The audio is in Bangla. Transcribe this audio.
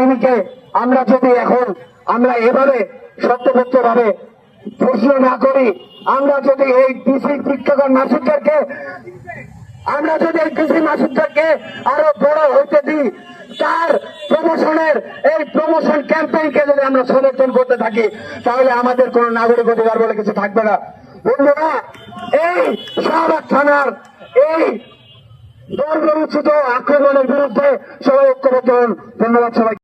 বাহিনীকে আমরা যদি এখন আমরা এভাবে সত্যপত্য ভাবে প্রশ্ন না করি, আমরা যদি এই ডিসি টিকটকার মাসুদদেরকে আরো বড় হইতে দিই, তার এই প্রমোশন ক্যাম্পেইনকে যদি আমরা সমর্থন করতে থাকি, তাহলে আমাদের কোন নাগরিক অধিকার বলে কিছু থাকবে না। বন্ধুরা, এই শাহবাগ থানার এই বর্বরোচিত আক্রমণের বিরুদ্ধে সবাই ঐক্যবদ্ধ হন। ধন্যবাদ সবাই।